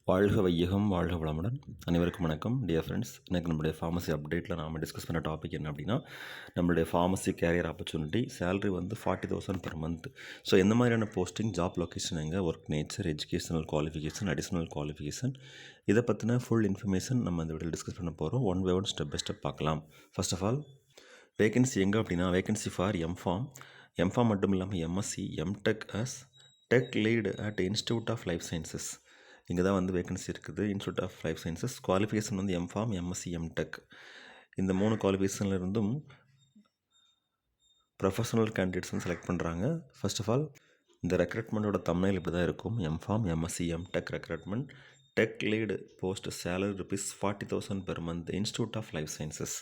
வாழ்க வையகம் வாழ்க வளமுடன். அனைவருக்கும் வணக்கம் டியர் ஃப்ரெண்ட்ஸ். எனக்கு நம்மளுடைய ஃபார்மசி அப்டேட்டில் நாம் டிஸ்கஸ் பண்ண டாபிக் என்ன அப்படின்னா, நம்மளுடைய ஃபார்மசி கேரியர் ஆப்பர்ச்சுனிட்டி சேலரி வந்து 40,000 பெர் மந்த். ஸோ எந்த மாதிரியான போஸ்டிங், ஜாப் லொக்கேஷன் எங்கே, work nature, educational qualification, additional qualification, இதை பற்றின ஃபுல் இன்ஃபர்மேஷன் நம்ம இந்த வீடியோவில் டிஸ்கஸ் பண்ண போகிறோம். One by one step by step பார்க்கலாம். ஃபர்ஸ்ட் ஆஃப் ஆல் வேகன்சி எங்கே அப்படின்னா, வேகன்சி ஃபார் எம்ஃபார்ம். எம்ஃபார்ம் மட்டும் இல்லாமல் MSc, MTech as tech lead at institute of life sciences. இங்கே தான் வந்து வேகன்சி இருக்குது. Institute of life sciences. Qualification வந்து எம்ஃபார்ம், எம்எஸ்சி, எம்டெக். இந்த 3 குவாலிஃபிகேஷனில் இருந்தும் ப்ரொஃபஷனல் கேண்டிடேட்ஸ் வந்து செலக்ட் பண்ணுறாங்க. ஃபர்ஸ்ட் ஆஃப் ஆல் இந்த ரெக்ரூட்மெண்ட்டோட தம்ப்நெயில் இப்படி தான் இருக்கும். MPharm, MSc, MTech recruitment. Tech lead post salary ₹40,000 per month. Institute of life sciences.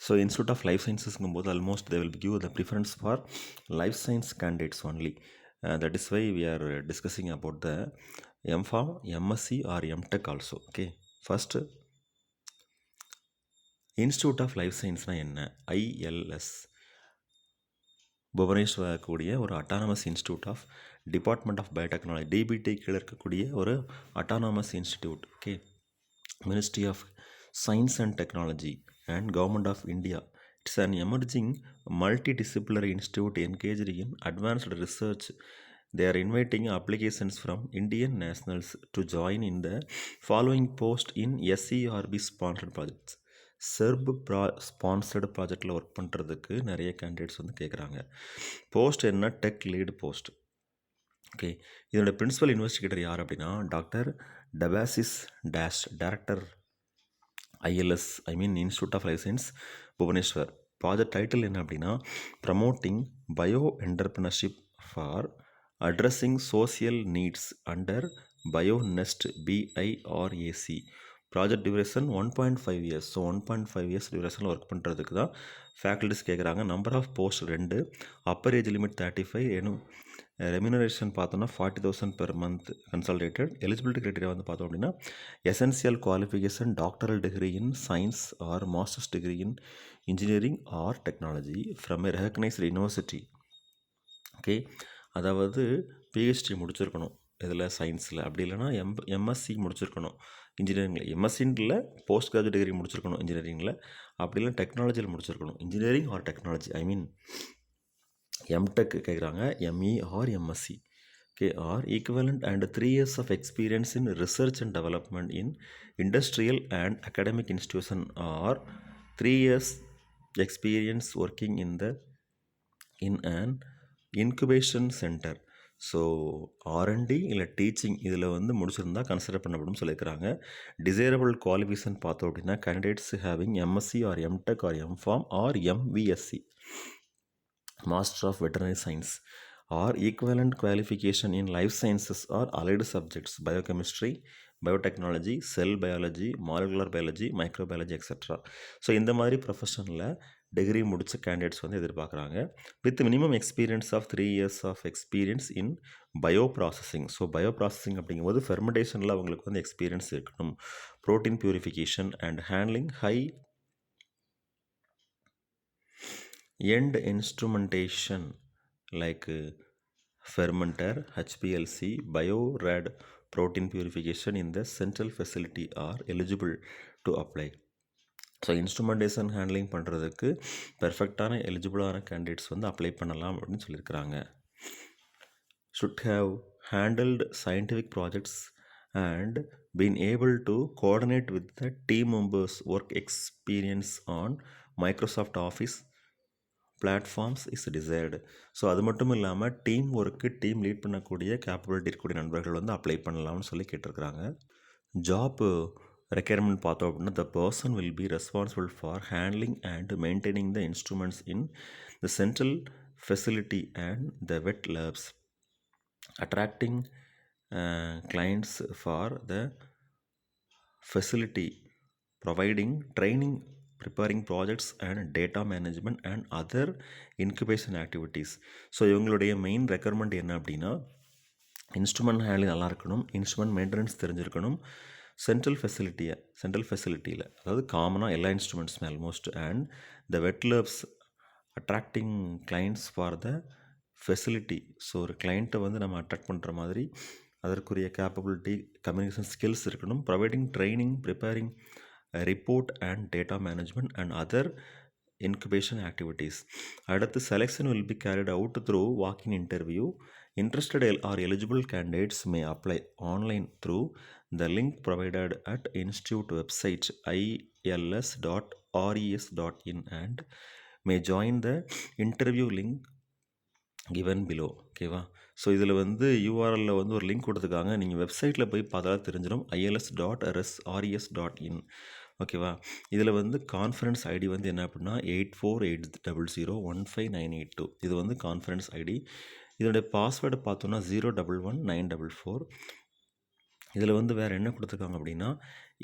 So institute of life சயின்சஸ்ங்கும் போது almost they will give the preference for life science candidates only. That is why we are discussing about the MPharm, MSc or MTech also. Okay. First, Institute of Life Science என்ன? ILS. Bhubaneswar இருக்கக்கூடிய ஒரு autonomous institute of department of biotechnology, DBT கீழே இருக்கக்கூடிய ஒரு autonomous institute. Okay. Ministry of science and technology and government of India. It's an emerging multidisciplinary institute engaged in advanced research. They are inviting applications from Indian nationals to join in the following post in SERB sponsored projects. SERB sponsored ப்ராஜெக்டில் work பண்ணுறதுக்கு நிறைய candidates வந்து கேட்குறாங்க. Post என்ன? Tech lead post. Okay. இதோட principal investigator யார் அப்படின்னா, doctor Debasis Dash, director ILS, institute of life science Bhubaneswar. Project title என்ன அப்படின்னா, promoting bio entrepreneurship for addressing social needs under BioNEST BIRAC. Project duration 1.5 years. So 1.5 years டியூரேஷனில் work பண்ணுறதுக்கு தான் faculties கேட்குறாங்க. Number of post 2. Upper age limit 35. Remuneration பார்த்தோன்னா 40,000 per month consolidated. Eligibility criteria வந்து பார்த்தோம் அப்படின்னா, essential qualification doctoral degree in science or master's degree in engineering or technology from a recognised university. Okay. அதாவது PhD முடிச்சிருக்கணும் இதில் சயின்ஸில், அப்படி இல்லைனா MSc முடிச்சிருக்கணும் இன்ஜினியரிங்கில். எம்எஸ்சின்ல போஸ்ட் கிராஜுவேட் டிகிரி முடிச்சிருக்கணும் இன்ஜினியரிங்கில், அப்படி இல்லை டெக்னாலஜியில் முடிச்சிருக்கணும். இன்ஜினியரிங் ஆர் டெக்னாலஜி, MTech கேட்குறாங்க, ME or MSc. Okay. Or equivalent and 3 years of experience in research and development in industrial and academic institution or 3 years experience working in an incubation center. So R&D இல்லை teaching இதில் வந்து முடிச்சிருந்தா consider பண்ணப்படும் சொல்லியிருக்கிறாங்க. Desirable qualification பார்த்தோம் அப்படின்னா, candidates having MSc or MTech or MPharm or MVSc, master of veterinary science, or equivalent qualification in life sciences or allied subjects, biochemistry, biotechnology, cell biology, molecular biology, microbiology etcetera. So இந்த மாதிரி ப்ரொஃபஷனில் degree முடித்த candidates வந்து எதிர்பார்க்குறாங்க. With minimum experience of 3 years of experience in bio processing. So bio processing அப்படிங்கும்போது ஃபெர்மெண்டேஷனில் அவங்களுக்கு வந்து எக்ஸ்பீரியன்ஸ் இருக்கணும். Protein purification and handling high end instrumentation like fermenter, HPLC, biorad protein purification in the central facility are eligible to apply. So instrumentation handling பண்ணுறதுக்கு பெர்ஃபெக்டான எலிஜிபிளான candidates வந்து apply பண்ணலாம் அப்படின்னு சொல்லியிருக்கிறாங்க. should have handled scientific projects and been able to coordinate with the team members, work experience on Microsoft Office platforms is desired. So அது மட்டும் இல்லாமல் team work, team lead பண்ணக்கூடிய capability இருக்கக்கூடிய நண்பர்கள் வந்து அப்ளை பண்ணலாம்னு சொல்லி கேட்டிருக்கிறாங்க. ஜாப் ரெக்யர்மெண்ட் பார்த்தோம் அப்படின்னா, the person will be responsible for handling and maintaining the instruments in the central facility and the wet labs, attracting clients for the facility, providing training, preparing projects and data management and other incubation activities. So இவங்களுடைய main requirement என்ன அப்படின்னா, instrument handling நல்லா இருக்கணும், instrument maintenance தெரிஞ்சிருக்கணும், central ஃபெசிலிட்டியில் அதாவது காமனாக எல்லா இன்ஸ்ட்ருமெண்ட்ஸுமே almost, and the wet labs attracting clients for the facility. So ஒரு கிளைண்ட்டை வந்து நம்ம அட்ராக்ட் பண்ணுற மாதிரி அதற்குரிய கேப்பபிலிட்டி, கம்யூனிகேஷன் ஸ்கில்ஸ் இருக்கணும். Providing training, preparing report and data management and other incubation activities. அடுத்து selection will be carried out through walk-in interview. Interested or eligible candidates may apply online through the link provided at institute website ils.res.in and may join the interview link given below. ஓகேவா? So இதில் வந்து யூஆர்எல்ல வந்து ஒரு link கொடுத்துருக்காங்க. நீங்கள் வெப்சைட்டில் போய் பார்த்தாலும் தெரிஞ்சிடும். ils.res.in. ஓகேவா? இதில் வந்து கான்ஃபரன்ஸ் ஐடி வந்து என்ன அப்படின்னா 8480015982. இது வந்து கான்ஃபரன்ஸ் ஐடி. இதனுடைய பாஸ்வேர்டு பார்த்தோன்னா 011944. இதில் வந்து வேறு என்ன கொடுத்துருக்காங்க அப்படின்னா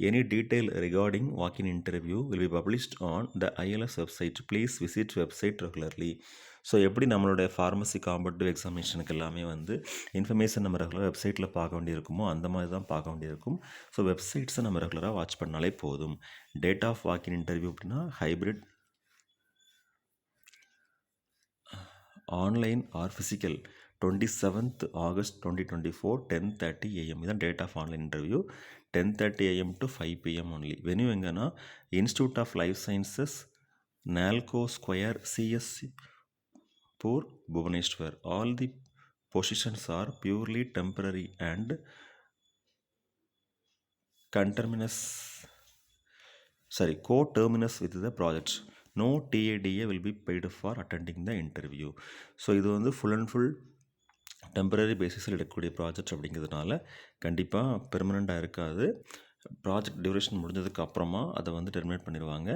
any detail regarding walk in interview will be published on the ILS website. Please visit website regularly. So எப்படி நம்மளுடைய ஃபார்மசி காம்படிட்டிவ் எக்ஸாமினேஷனுக்கு எல்லாமே வந்து இன்ஃபர்மேஷன் நம்ம ரெகுலராக வெப்சைட்டில் பார்க்க வேண்டியிருக்குமோ அந்த மாதிரி தான் பார்க்க வேண்டியிருக்கும். ஸோ வெப்சைட்ஸை நம்ம ரெகுலராக வாட்ச் பண்ணாலே போதும். டேட் ஆஃப் வாக்கின் இன்டர்வியூ அப்படின்னா hybrid, online or physical 27th August 2024 10:30 AM. இதான் date of online interview. 10:30 AM to 5 PM only. Venue எங்கன்னா institute of life sciences, NALCO square, சிஎஸ்சி பூர், Bhubaneswar. All the positions are purely temporary and co-terminus with the project. No TADA will be paid for attending the interview. So இது வந்து full and full temporary பேசிஸில் எடுக்கக்கூடிய project அப்படிங்கிறதுனால கண்டிப்பாக பெர்மனெண்ட்டாக இருக்காது. Project duration முடிஞ்சதுக்கு அப்புறமா அதை வந்து டெர்மினேட் பண்ணிடுவாங்க.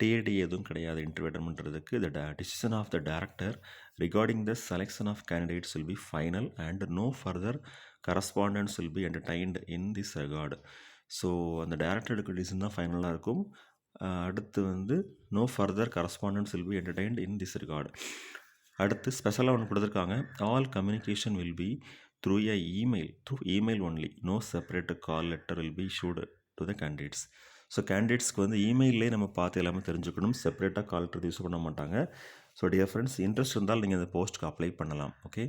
டிஏடி எதுவும் கிடையாது இன்டர்வியூ அட்டெண்ட் பண்ணுறதுக்கு. The decision of the director regarding the selection of candidates will be final and no further correspondence will be entertained in this record. So அந்த டைரக்டர் எடுக்கிற டிசிஷன் தான் ஃபைனலாக இருக்கும். அடுத்து வந்து no further correspondence will be entertained in this record. அடுத்து ஸ்பெஷலாக ஒன்று கொடுத்துருக்காங்க. All communication will be through email only. No separate call letter will be issued to the candidates. So கேண்டிடேட்ஸ்க்கு வந்து இமெயிலே நம்ம பார்த்து எல்லாமே தெரிஞ்சுக்கணும். செப்பரேட்டாக கால் லெட்டர் யூஸ் பண்ண மாட்டாங்க. ஸோ டியர் ஃப்ரெண்ட்ஸ், இன்ட்ரெஸ்ட் இருந்தால் நீங்கள் அந்த போஸ்ட்டுக்கு அப்ளை பண்ணலாம். ஓகே,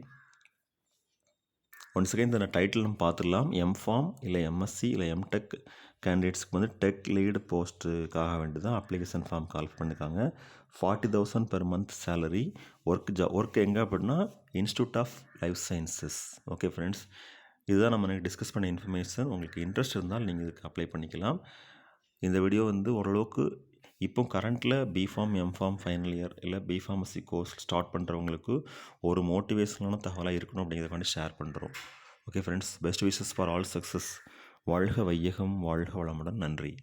ஒன்ஸ் அகைன் இந்த டைட்டில் நம்ம பார்த்துடலாம். எம்ஃபார்ம் இல்லை எம்எஸ்சி இல்லை எம்டெக் கேண்டிடேட்ஸ்க்கு வந்து டெக் லீடு போஸ்ட்டுக்காக வேண்டி தான் அப்ளிகேஷன் ஃபார்ம் கால் பண்ணியிருக்காங்க. 40,000 பெர் மந்த் சேலரி. ஒர்க் எங்கே அப்படின்னா institute of life sciences. Okay friends, இதுதான் நம்ம டிஸ்கஸ் பண்ண இன்ஃபர்மேஷன். உங்களுக்கு இன்ட்ரெஸ்ட் இருந்தால் நீங்கள் இதுக்கு அப்ளை பண்ணிக்கலாம். இந்த வீடியோ வந்து ஓரளவுக்கு இப்போ கரண்ட்டில் பிஃபார்ம், எம்ஃபார்ம் ஃபைனல் இயர் இல்லை பிஃபார்மசி கோர்ஸ் ஸ்டார்ட் பண்ணுறவங்களுக்கு ஒரு மோட்டிவேஷனான தகவலாக இருக்கணும் அப்படிங்கிறத ஷேர் பண்ணுறோம். Okay friends, best wishes for all success. வாழ்க வையகம், வாழ்க வளமுடன். நன்றி.